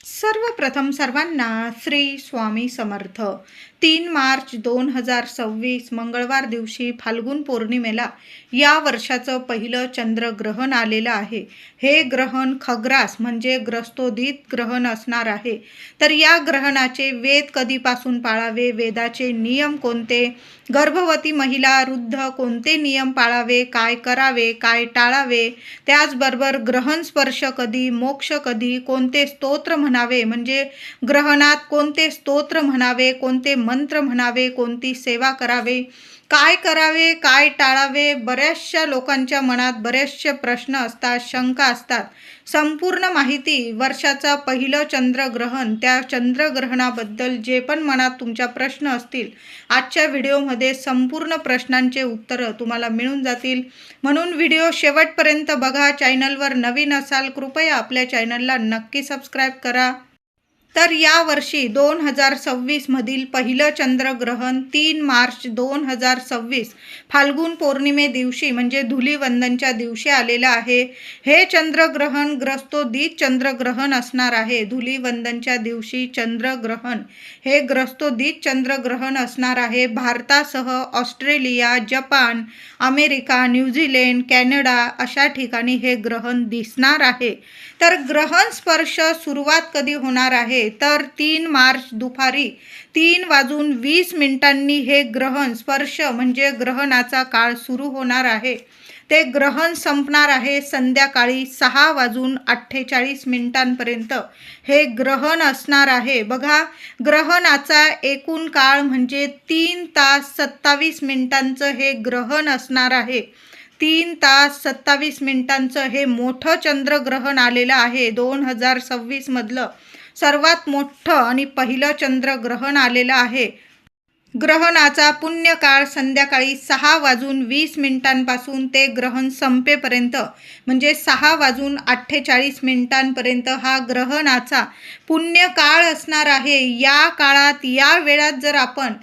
सर्वप्रथम सर्वांना श्री स्वामी समर्थ. 3 मार्च 2026 मंगळवार दिवशी फाल्गुन पौर्णिमेला या वर्षाचं पहिलं चंद्रग्रहण आलेलं आहे. हे ग्रहण खग्रास म्हणजे ग्रस्तोदित ग्रहण असणार आहे. तर या ग्रहणाचे वेद कधीपासून पाळावे, वेदाचे नियम कोणते, गर्भवती महिला वृद्ध कोणते नियम पाळावे, काय करावे, काय टाळावे, त्याचबरोबर ग्रहण स्पर्श कधी, मोक्ष कधी, कोणते स्तोत्र म्हणावे, म्हणजे ग्रहणात कोणते स्तोत्र म्हणावे, कोणते मंत्र म्हणावे, कोणती सेवा करावे, काय करावे, काय टाळावे, बऱ्याचशा लोकांच्या मनात बरेचसे प्रश्न असतात, शंका असतात. संपूर्ण माहिती वर्षाचा पहिलं चंद्रग्रहण, त्या चंद्रग्रहणाबद्दल जे पण मनात तुमच्या प्रश्न असतील, आजच्या व्हिडिओमध्ये संपूर्ण प्रश्नांचे उत्तरं तुम्हाला मिळून जातील. म्हणून व्हिडिओ शेवटपर्यंत बघा. चॅनलवर नवीन असाल कृपया आपल्या चॅनलला नक्की सबस्क्राईब करा. तर यावर्षी 2026 मधील पहिलं चंद्रग्रहण 3 मार्च 2026 फाल्गुन पौर्णिमे दिवशी म्हणजे धुलीवंदनच्या दिवशी आलेलं आहे. हे चंद्रग्रहण ग्रस्तोदित चंद्रग्रहण असणार आहे. धुलीवंदनच्या दिवशी चंद्रग्रहण हे ग्रस्तोदित चंद्रग्रहण असणार आहे. भारतासह Australia, Japan, America, New Zealand, Canada अशा ठिकाणी हे ग्रहण दिसणार आहे. तर ग्रहण स्पर्श सुरुवात कधी होणार आहे, तर 3 मार्च दुपारी 3:20 हे ग्रहण स्पर्श म्हणजे ग्रहणाचा काळ सुरू होणार आहे. ते ग्रहण संपणार आहे संध्याकाळी 6:48 हे ग्रहण असणार आहे. बघा, ग्रहणाचा एकूण काळ म्हणजे 3 तास 27 मिनिटांचं हे ग्रहण असणार आहे. 3 तास 27 मिनिटांचं हे मोठं चंद्रग्रहण आलेलं आहे. 2026 मधलं सर्वात मोठं आणि पहिलं चंद्रग्रहण आलेलं आहे. ग्रहणाचा पुण्यकाळ संध्याकाळी 6:20 ते ग्रहण संपेपर्यंत म्हणजे 6:48 हा ग्रहणाचा पुण्यकाळ असणार आहे. या काळात या वेळात जर आपण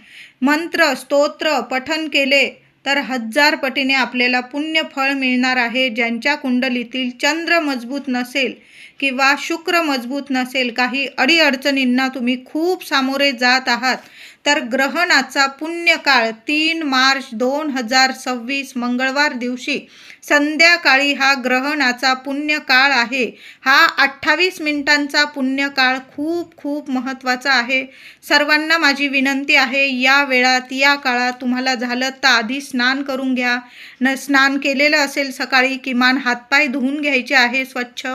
मंत्र स्तोत्र पठण केले तर 1000 पटीने आपल्याला पुण्यफळ मिळणार आहे. ज्यांच्या कुंडलीतील चंद्र मजबूत नसेल किंवा शुक्र मजबूत नसेल, काही अडीअडचणींना तुम्ही खूप सामोरे जात आहात, तर ग्रहणाचा पुण्यकाळ 3 मार्च 2026 मंगळवार दिवशी संध्याकाळी हा ग्रहणाचा पुण्यकाळ आहे. हा 28 मिनिटांचा पुण्यकाळ खूप खूप महत्त्वाचा आहे. सर्वांना माझी विनंती आहे, या वेळात या काळात तुम्हाला झालं तर आधी स्नान करून घ्या. स्नान केलेलं असेल सकाळी किमान हातपाय धुवून घ्यायचे आहे स्वच्छ,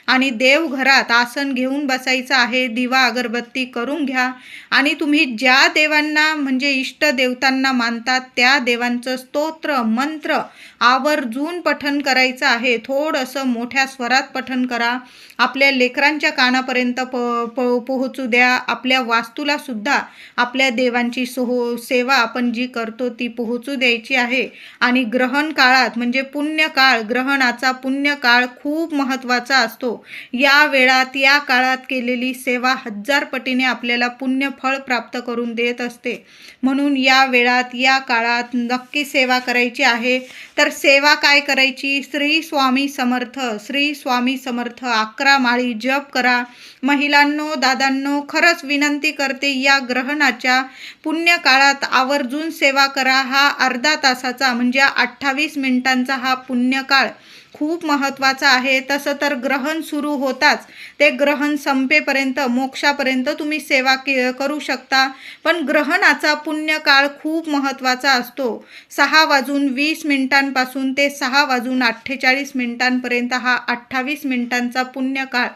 आणि देवघरात आसन घेऊन बसायचं आहे. दिवा अगरबत्ती करून घ्या आणि तुम्ही ज्या देवांना म्हणजे इष्ट देवतांना मानतात त्या देवांचं स्तोत्र मंत्र आवर्जून पठण करायचं आहे. थोडंसं मोठ्या स्वरात पठण करा. आपल्या लेकरांच्या कानापर्यंत पोहोचू द्या. आपल्या वास्तूला सुद्धा आपल्या देवांची सेवा आपण जी करतो ती पोहोचू द्यायची आहे. आणि ग्रहण काळात म्हणजे पुण्यकाळ, ग्रहणाचा पुण्यकाळ खूप महत्त्वाचा असतो. या वेळात या काळात केलेली सेवा 1000 पटीने आपल्याला पुण्यफळ प्राप्त करून देत असते. म्हणून या वेळात या काळात नक्की सेवा करायची आहे. तर सेवा काय करायची? श्री स्वामी समर्थ, श्री स्वामी समर्थ 11 माळी जप करा. महिलांनो, दादांनो, खरंच विनंती करते, या ग्रहणाच्या पुण्यकाळात आवर्जून सेवा करा. हा अर्धा तासाचा म्हणजे 28 मिनिटांचा हा पुण्यकाळ खूप महत्त्वाचा आहे. तसं तर ग्रहण सुरू होताच ते ग्रहण संपेपर्यंत मोक्षापर्यंत तुम्ही सेवा करू शकता, पण ग्रहणाचा पुण्यकाळ खूप महत्त्वाचा असतो. 6:20 ते 6:48 हा 28 मिनिटांचा पुण्यकाळ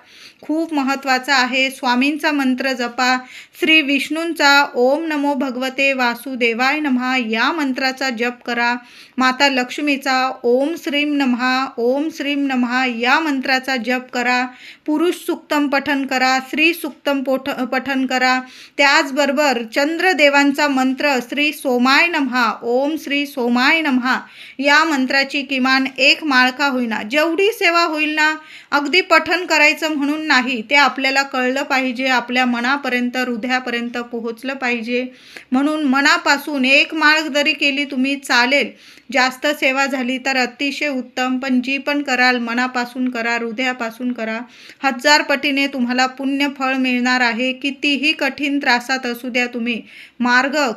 खूप महत्त्वाचा आहे. स्वामींचा मंत्र जपा. श्री विष्णूंचा ओम नमो भगवते वासुदेवाय नमः या मंत्राचा जप करा. माता लक्ष्मीचा ओम श्रीम नमः ओम श्रीम नमः या मंत्राचा जप करा. पुरुष सुक्तम पठन करा. स्त्री सुक्तम पठन करा. त्याचबरोबर चंद्रदेवांचा मंत्र श्री सोमाय नमः ओम श्री सोमाय नमः या मंत्राची किमान 1 माळ का होईना, जेवढी सेवा होईल ना, अगदी पठन करायचं म्हणून नाही, ते आपल्याला कळलं पाहिजे, आपल्या मनापर्यंत हृदयापर्यंत पोहोचलं पाहिजे. म्हणून मनापासून 1 माळ जरी केली तुम्ही चालेल. जास्त सेवा झाली तर अतिशय उत्तम, पण जी कधी पण कराल, मनापासून करा, हृदयापासून करा, 1000 पटीने तुम्हाला पुण्य फळ मिळणार आहे. कितीही कठीण त्रासात असू द्या तुम्ही,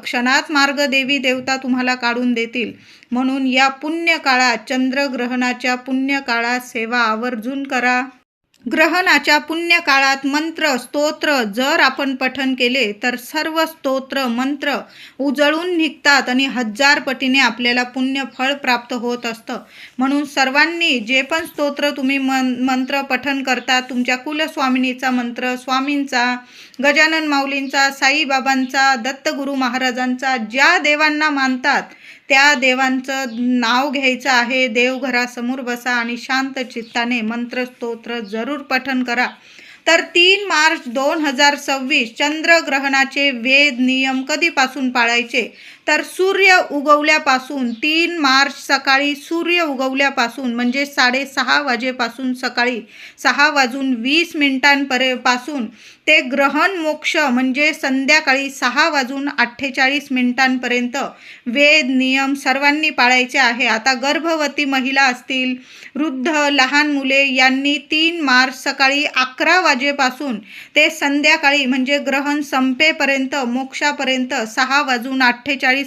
क्षणात मार्ग देवी देवता तुम्हाला काढून देतील. म्हणून या पुण्य काळात, चंद्रग्रहणाच्या पुण्य काळात सेवा आवर्जून करा. ग्रहणाच्या पुण्य काळात मंत्र स्तोत्र जर आपण पठन केले तर सर्व स्तोत्र मंत्र उजळून निघतात आणि 1000 पटीने आपल्याला पुण्य फळ प्राप्त होत असतं. म्हणून सर्वांनी जे पण स्तोत्र तुम्ही मंत्र पठन करता, तुमच्या कुलस्वामिनीचा मंत्र, स्वामींचा, गजानन माऊलींचा, साईबाबांचा, दत्तगुरू महाराजांचा, ज्या देवांना मानतात त्या देवांचं नाव घ्यायचं आहे. देवघरासमोर बसा आणि शांत चित्ताने मंत्र स्तोत्र जरूर पठन करा. तर 3 मार्च 2026 चंद्रग्रहणाचे वेद नियम कधीपासून पाळायचे, तर सूर्य उगवल्यापासून 3 मार्च सकाळी सूर्य उगवल्यापासून म्हणजे 6:30 वाजेपासून, सकाळी 6:20 पासून ते ग्रहण मोक्ष म्हणजे संध्याकाळी 6:48 वेद नियम सर्वांनी पाळायचे आहे. आता गर्भवती महिला असतील, वृद्ध, लहान मुले यांनी 3 मार्च सकाळी 11 वाजेपासून ते संध्याकाळी म्हणजे ग्रहण संपेपर्यंत, मोक्षापर्यंत 6:48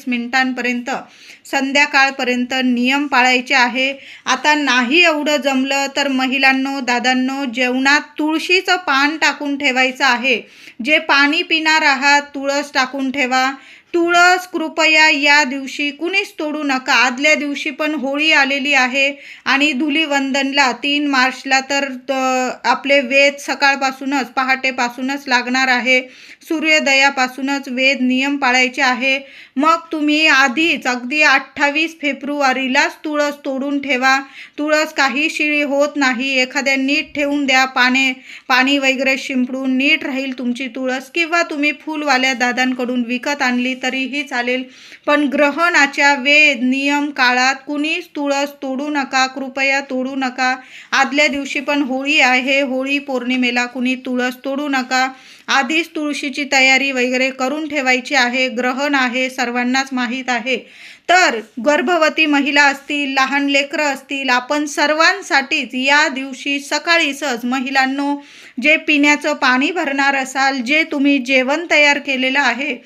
संध्याकाळपर्यंत नियम पाळायचे आहे. आता नाही एवढं जमलं तर महिलांनो, दादांनो, जेवणात तुळशीचं पान टाकून ठेवायचं आहे. जे पाणी पिणार आहात तुळस टाकून ठेवा. तुळस कृपया या दिवशी कुणीच तोडू नका. आदल्या दिवशी पण होळी आलेली आहे आणि धुलीवंदनला 3 मार्चला तर आपले वेद सकाळपासूनच, पहाटेपासूनच लागणार आहे. सूर्योदयापासूनच वेद नियम पाळायचे आहे. मग तुम्ही आधीच अगदी 28 फेब्रुवारीलाच तुळस तोडून ठेवा. तुळस काही शिळी होत नाही. एखाद्या नीट ठेवून द्या, पाणी वगैरे शिंपडून नीट राहील तुमची तुळस. किंवा तुम्ही फुलवाल्या दादांकडून विकत आणली तरीही चालेल. पण ग्रहणाच्या वेद नियम काळात कुणीच तुळस तोडू नका, कृपया तोडू नका. आदल्या दिवशी पण होळी आहे, होळी पौर्णिमेला कुणी तुळस तोडू नका. आधीच तुळशीची तयारी वगैरे करून ठेवायची आहे. ग्रहण आहे, सर्वांनाच माहीत आहे. तर गर्भवती महिला असतील, लहान लेकरं असतील, आपण सर्वांसाठीच या दिवशी सकाळीच महिलांनो, जे पिण्याचं पाणी भरणार असाल, जे तुम्ही जेवण तयार केलेलं आहे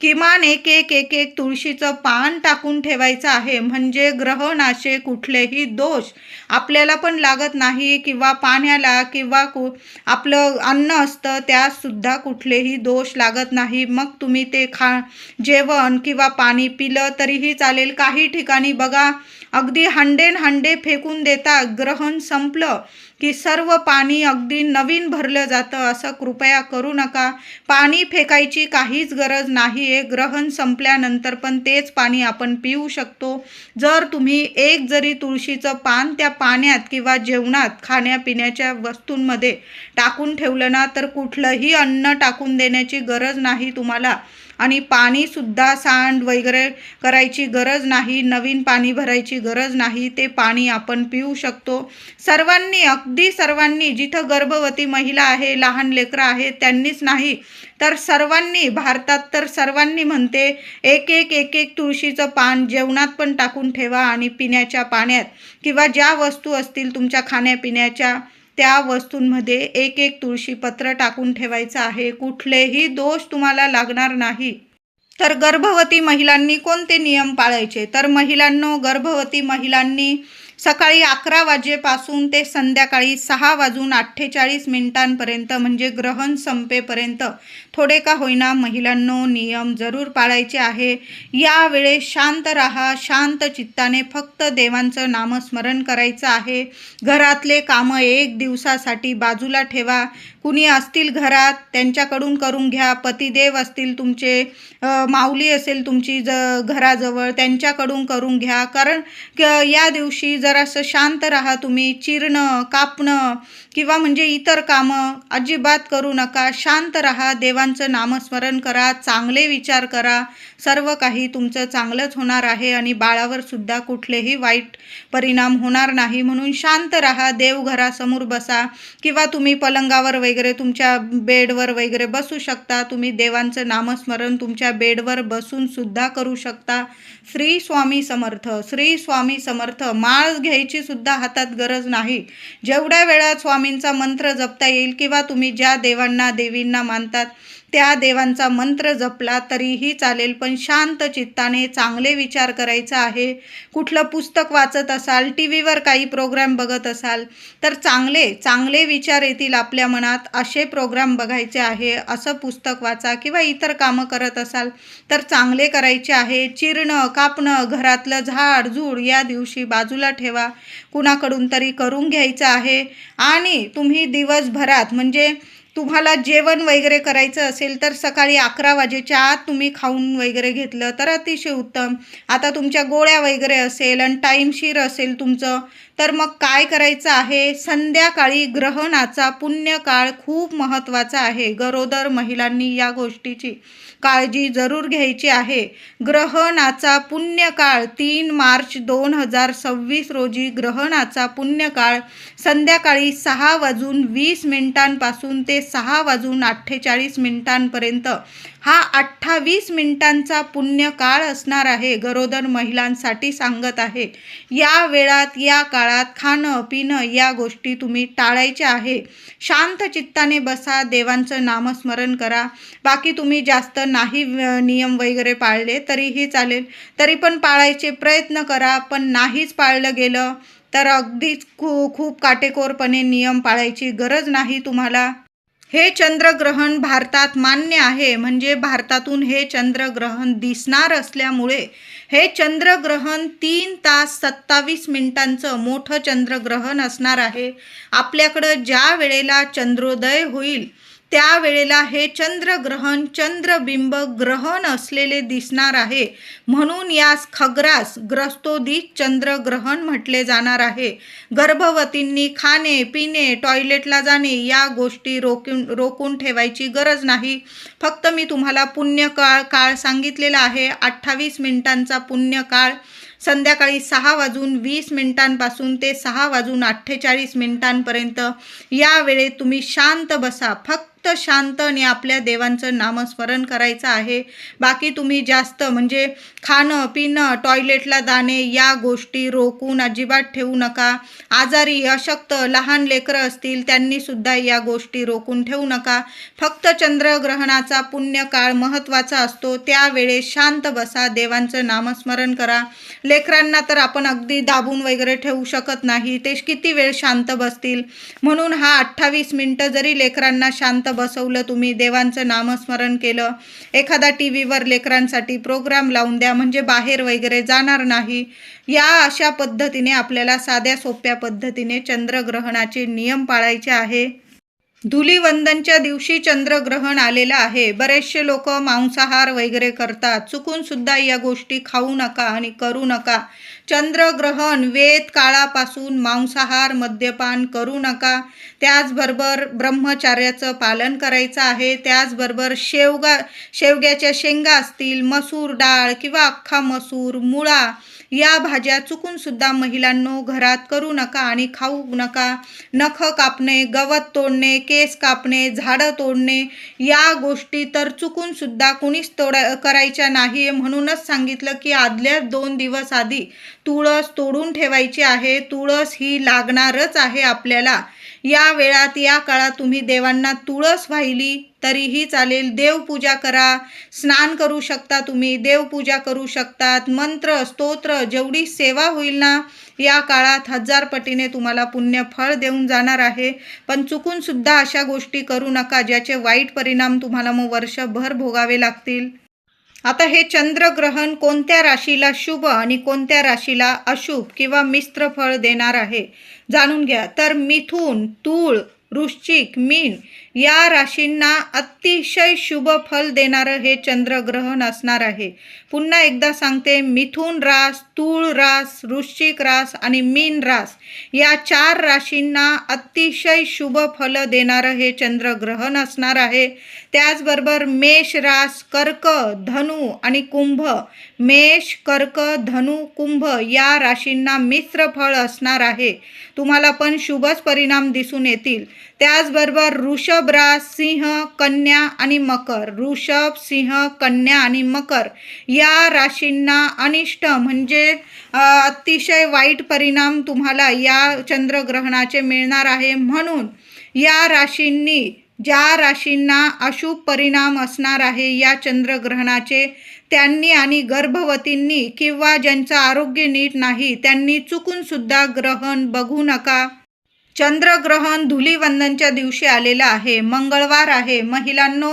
किमान एक तुळशीचं पान टाकून ठेवायचं आहे. म्हणजे ग्रहणाचे कुठलेही दोष आपल्याला पण लागत नाही, किंवा पाण्याला किंवा आपलं अन्न असतं त्यात सुद्धा कुठलेही दोष लागत नाही. मग तुम्ही ते जेवण किंवा पाणी पिलं तरीही चालेल. काही ठिकाणी बघा अगदी हंडे फेकून देता. ग्रहण संपलं की सर्व पाणी अगदी नवीन भरलं जातं. असं कृपया करू नका. पाणी फेकायची काहीच गरज नाही आहे. ग्रहण संपल्यानंतर पण तेच पाणी आपण पिऊ शकतो. जर तुम्ही जरी तुळशीचं पान त्या पाण्यात किंवा जेवणात, खाण्यापिण्याच्या वस्तूंमध्ये टाकून ठेवलं ना, तर कुठलंही अन्न टाकून देण्याची गरज नाही तुम्हाला. आणि पाणीसुद्धा सांड वगैरे करायची गरज नाही, नवीन पाणी भरायची गरज नाही. ते पाणी आपण पिऊ शकतो. अगदी सर्वांनी, जिथं गर्भवती महिला आहे, लहान लेकरं आहेत त्यांनीच नाही तर सर्वांनी, भारतात तर सर्वांनी म्हणते, एक तुळशीचं पान जेवणात पण टाकून ठेवा आणि पिण्याच्या पाण्यात किंवा ज्या वस्तू असतील तुमच्या खाण्यापिण्याच्या त्या वस्तूंमध्ये एक तुळशीपत्र टाकून ठेवायचं आहे. कुठलेही दोष तुम्हाला लागणार नाही. तर गर्भवती महिलांनी कोणते नियम पाळायचे, तर महिलांनो, गर्भवती महिलांनी सकाळी 11 वाजेपासून ते संध्याकाळी 6:48 म्हणजे ग्रहण संपेपर्यंत थोडे का होईना महिलांनो नियम जरूर पाळायचे आहे. यावेळेस शांत राहा, शांत चित्ताने फक्त देवांचं नामस्मरण करायचं आहे. घरातले कामं 1 दिवसासाठी बाजूला ठेवा. कुणी असतील घरात त्यांच्याकडून करून घ्या. पतिदेव असतील तुमचे, माऊली असेल तुमची घराजवळ, त्यांच्याकडून करून घ्या. कारण या दिवशी जरासं शांत राहा तुम्ही. चिरणं, कापणं किंवा म्हणजे इतर कामं अजिबात करू नका. शांत राहा, देवांचं नामस्मरण करा, चांगले विचार करा. सर्व काही तुमचं चांगलंच होणार आहे आणि बाळावर सुद्धा कुठलेही वाईट परिणाम होणार नाही. म्हणून शांत राहा, देवघरासमोर बसा किंवा तुम्ही पलंगावर वगैरे तुमच्या बेडवर वगैरे बसू शकता. तुम्ही देवांचं नामस्मरण तुमच्या बेडवर बसून सुद्धा करू शकता. श्री स्वामी समर्थ, श्री स्वामी समर्थ. माळ घ्यायची सुद्धा हातात गरज नाही. जेवढ्या वेळा स्वामींचा मंत्र जपता येईल किंवा तुम्ही ज्या देवांना देवींना मानतात त्या देवांचा मंत्र जपला तरीही चालेल, पण शांत चित्ताने चांगले विचार करायचा आहे. कुठलं पुस्तक वाचत असाल, टी व्हीवर काही प्रोग्राम बघत असाल तर चांगले चांगले विचार येतील आपल्या मनात, असे प्रोग्राम बघायचे आहे. असं पुस्तक वाचा किंवा इतर कामं करत असाल तर चांगले करायचे आहे. चिरणं कापणं घरातलं झाड झूड या दिवशी बाजूला ठेवा, कुणाकडून तरी करून घ्यायचं आहे. आणि तुम्ही दिवसभरात म्हणजे तुम्हाला जेवण वगैरे करायचं असेल तर सकाळी 11 वाजेच्या आत तुम्ही खाऊन वगैरे घेतलं तर अतिशय उत्तम. आता तुमच्या गोळ्या वगैरे असेल आणि टाईमशीर असेल तुमचं, तर मग काय करायचं आहे, संध्याकाळी ग्रहणाचा पुण्यकाळ खूप महत्त्वाचा आहे. गरोदर महिलांनी या गोष्टीची काळजी जरूर घ्यायची आहे. ग्रहणाचा पुण्यकाळ 3 मार्च 2026 रोजी ग्रहणाचा पुण्यकाळ संध्याकाळी 6:20 ते 6:48 हा 28 मिनिटांचा पुण्यकाळ असणार आहे. गरोदर महिलांसाठी सांगत आहे. या वेळात या काळात खाणं पिणं या गोष्टी तुम्ही टाळायच्या आहे. शांत चित्ताने बसा, देवांचं नामस्मरण करा. बाकी तुम्ही जास्त नाही नियम वगैरे पाळले तरीही चालेल, तरी पण पाळायचे प्रयत्न करा. पण नाहीच पाळलं गेलं तर अगदीच खूप काटेकोरपणे नियम पाळायची गरज नाही तुम्हाला. हे चंद्रग्रहण भारतात मान्य आहे, म्हणजे भारतातून हे चंद्रग्रहण दिसणार असल्यामुळे हे चंद्रग्रहण 3 तास 27 मिनिटांचं मोठं चंद्रग्रहण असणार आहे. आपल्याकडं ज्या वेळेला चंद्रोदय होईल त्यावेळेला हे चंद्रग्रहण चंद्रबिंब ग्रहण असलेले दिसणार आहे. म्हणून यास खग्रास ग्रस्तोदित चंद्रग्रहण म्हटले जाणार आहे. गर्भवतींनी खाणे पिणे टॉयलेटला जाणे या गोष्टी रोखून ठेवायची गरज नाही. फक्त मी तुम्हाला पुण्यकाळ सांगितलेला आहे. 28 मिनिटांचा पुण्यकाळ संध्याकाळी 6:20 ते 6:48 या वेळेत तुम्ही शांत बसा. फक्त शांतने आपल्या देवांचं नामस्मरण करायचं आहे. बाकी तुम्ही जास्त म्हणजे खाणं पिणं टॉयलेटला जाणे या गोष्टी रोखून अजिबात ठेवू नका. आजारी अशक्त लहान लेकरं असतील त्यांनी सुद्धा या गोष्टी रोखून ठेवू नका. फक्त चंद्रग्रहणाचा पुण्यकाळ महत्त्वाचा असतो. त्यावेळेस शांत बसा, देवांचं नामस्मरण करा. लेकरांना तर आपण अगदी दाबून वगैरे ठेवू शकत नाही, ते किती वेळ शांत बसतील. म्हणून हा 28 मिनिटं जरी लेकरांना शांत बसवलं, तुम्ही देवांचं नामस्मरण केलं, एखादा टी व्हीवर लेकरांसाठी प्रोग्राम लावून द्या, म्हणजे बाहेर वगैरे जाणार नाही. या अशा पद्धतीने आपल्याला साध्या सोप्या पद्धतीने चंद्रग्रहणाचे नियम पाळायचे आहे. धुलीवंदनच्या दिवशी चंद्रग्रहण आलेलं आहे. बरेचसे लोक मांसाहार वगैरे करतात. चुकून सुद्धा या गोष्टी खाऊ नका आणि करू नका. चंद्रग्रहण वेद काळापासून मांसाहार मद्यपान करू नका. त्याचबरोबर ब्रह्मचार्याचं पालन करायचं आहे. त्याचबरोबर शेवग्याच्या शेंगा असतील, मसूर डाळ किंवा अख्खा मसूर, मुळा या भाज्या चुकून सुद्धा महिलांनो घरात करू नका आणि खाऊ नका. नख कापणे, गवत तोडणे, केस कापणे, झाडं तोडणे या गोष्टी तर चुकून सुद्धा कुणीच करायच्या नाही. म्हणूनच सांगितलं की आदल्या 2 दिवस आधी तुळस तोडून ठेवायची आहे. तुळस ही लागणारच आहे आपल्याला. या वेळात या काळात तुम्ही देवांना तुळस वाहिली तरीही चालेल. देवपूजा करा, स्नान करू शकता, तुम्ही देवपूजा करू शकतात. मंत्र स्तोत्र जेवढी सेवा होईल ना या काळात 1000 पटीने तुम्हाला पुण्य फळ देऊन जाणार आहे. पण चुकून सुद्धा अशा गोष्टी करू नका ज्याचे वाईट परिणाम तुम्हाला मग वर्षभर भोगावे लागतील. आता हे चंद्रग्रहण कोणत्या राशीला शुभ आणि कोणत्या राशीला अशुभ किंवा मिश्र फळ देणार आहे जाणून घ्या. तर मिथुन, तूळ, वृश्चिक, मीन या राशींना अतिशय शुभ फल देणारं हे चंद्रग्रहण असणार आहे. पुन्हा एकदा सांगते, मिथुन रास, तूळ रास, वृश्चिक रास आणि मीन रास या 4 राशींना अतिशय शुभ फल देणारं हे चंद्रग्रहण असणार आहे. त्याचबरोबर मेष रास, कर्क, धनु आणि कुंभ, मेष, कर्क, धनु, कुंभ या राशींना मिश्र फळ असणार आहे. तुम्हाला पण शुभच परिणाम दिसून येतील. त्याचबरोबर वृषभ रास, सिंह, कन्या आणि मकर. वृषभ, सिंह, कन्या आणि मकर या राशींना अनिष्ट म्हणजे अतिशय वाईट परिणाम तुम्हाला या चंद्रग्रहणाचे मिळणार आहे. म्हणून या राशींनी, ज्या राशींना अशुभ परिणाम असणार आहे या चंद्रग्रहणाचे, त्यांनी आणि गर्भवतींनी किंवा ज्यांचं आरोग्य नीट नाही त्यांनी चुकून सुद्धा ग्रहण बघू नका. चंद्रग्रहण धुलीवंदनच्या दिवशी आलेलं आहे, मंगळवार आहे. महिलांनो,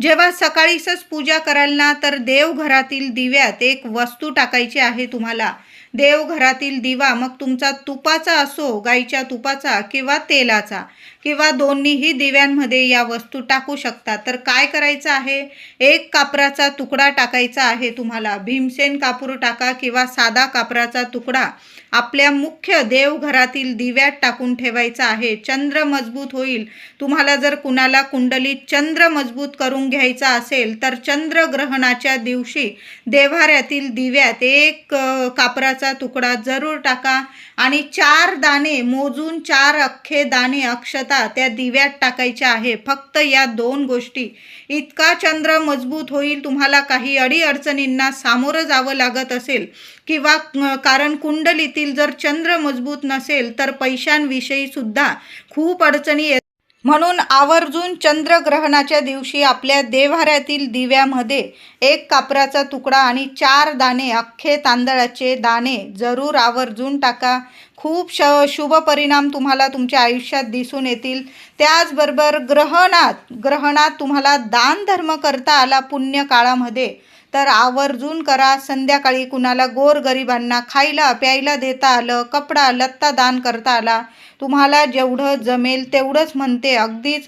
जेव्हा सकाळीच पूजा कराल ना, तर देवघरातील दिव्यात एक वस्तू टाकायची आहे तुम्हाला. देवघरातील दिवा मग तुमचा तुपाचा असो, गाईच्या तुपाचा किंवा तेलाचा, किंवा दोन्हीही दिव्यांमध्ये या वस्तू टाकू शकता. तर काय करायचं आहे, एक कापराचा तुकडा टाकायचा आहे तुम्हाला. भीमसेन कापूर टाका किंवा साधा कापराचा तुकडा आपल्या मुख्य देवघरातील दिव्यात टाकून ठेवायचा आहे. चंद्र मजबूत होईल. तुम्हाला जर कुणाला कुंडलीत चंद्र मजबूत करून घ्यायचा असेल तर चंद्रग्रहणाच्या दिवशी देव्हाऱ्यातील दिव्यात एक कापराचा तुकडा जरूर टाका आणि 4 दाणे मोजून, 4 अख्खे दाणे अक्षता त्या दिव्यात टाकायच्या आहे. फक्त या 2 गोष्टी. इतका चंद्र मजबूत होईल. तुम्हाला काही अडीअडचणींना सामोरं जावं लागत असेल किंवा कारण कुंडलीतील जर चंद्र मजबूत नसेल तर पैशांविषयी सुद्धा खूप अडचणी येतात. म्हणून आवर्जून चंद्रग्रहणाच्या दिवशी आपल्या देव्हाऱ्यातील दिव्यामध्ये एक कापराचा तुकडा आणि 4 दाणे अख्खे तांदळाचे दाणे जरूर आवर्जून टाका. खूप शुभ परिणाम तुम्हाला तुमच्या आयुष्यात दिसून येतील. त्याचबरोबर ग्रहणात तुम्हाला दान धर्म करता आला पुण्य काळामध्ये तर आवर्जून करा. संध्याकाळी कुणाला गोरगरिबांना खायला प्यायला देता आलं, कपडा लत्ता दान करता आला, तुम्हाला जेवढं जमेल तेवढंच म्हणते. अगदीच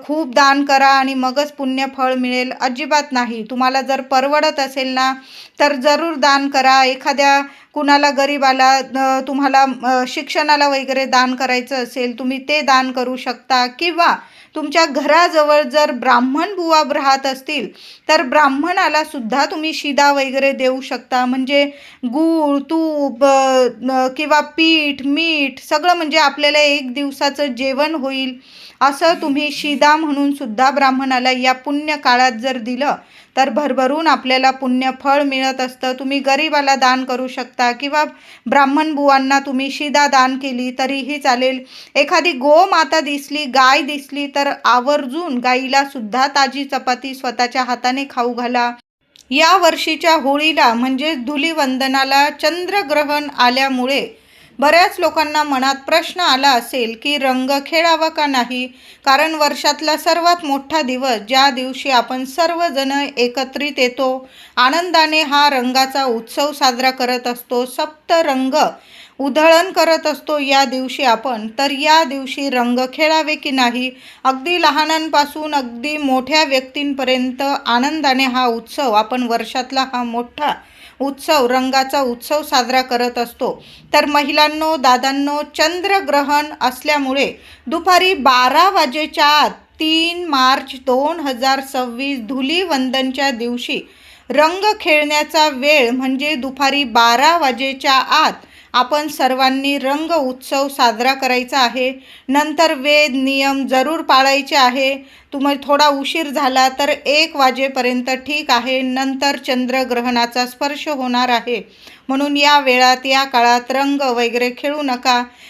खूप दान करा आणि मगच पुण्य फळ मिळेल अजिबात नाही. तुम्हाला जर परवडत असेल ना तर जरूर दान करा. एखाद्या कुणाला गरीबाला तुम्हाला शिक्षणाला वगैरे दान करायचं असेल तुम्ही ते दान करू शकता. किंवा तुमच्या घराजवळ जर ब्राह्मण बुवा राहत असतील तर ब्राह्मणाला सुद्धा तुम्ही शिदा वगैरे देऊ शकता. म्हणजे गूळ, तूप किंवा पीठ, मीठ सगळं म्हणजे आपल्याला एक दिवसाचं जेवण होईल असं तुम्ही शिदा म्हणून सुद्धा ब्राह्मणाला या पुण्य काळात जर दिलं तर भरभरून आपल्याला पुण्य फळ मिळत असतं. तुम्ही गरीबाला दान करू शकता किंवा ब्राह्मण बुवांना तुम्ही शिदा दान केली तरीही चालेल. एखादी गोमाता दिसली, गाय दिसली तर आवर्जून गाईला सुद्धा ताजी चपाती स्वतःच्या हाताने खाऊ घाला. या वर्षीच्या होळीला म्हणजे धुलीवंदनाला चंद्रग्रहण आल्यामुळे बऱ्याच लोकांना मनात प्रश्न आला असेल की रंग खेळावा का नाही. कारण वर्षातला सर्वात मोठा दिवस ज्या दिवशी आपण सर्वजण एकत्रित येतो, आनंदाने हा रंगाचा उत्सव साजरा करत असतो, सप्तरंग उधळण करत असतो या दिवशी आपण, तर या दिवशी रंग खेळावे की नाही. अगदी लहानांपासून अगदी मोठ्या व्यक्तींपर्यंत आनंदाने हा उत्सव आपण वर्षातला हा मोठा उत्सव, रंगाचा उत्सव साजरा करत असतो. तर महिलांनो, दादांनो, चंद्रग्रहण असल्यामुळे दुपारी 12 वाजेच्या आत 3 मार्च 2026 धुलीवंदनच्या दिवशी रंग खेळण्याचा वेळ म्हणजे दुपारी 12 वाजेच्या आत आपण सर्वांनी रंग उत्सव साजरा करायचा आहे. नंतर वेद नियम जरूर पाळायचे आहे. तुम्ही थोडा उशीर झाला तर 1 वाजेपर्यंत ठीक आहे. नंतर चंद्रग्रहणाचा स्पर्श होणार आहे. म्हणून या वेळात या काळात रंग वगैरे खेळू नका.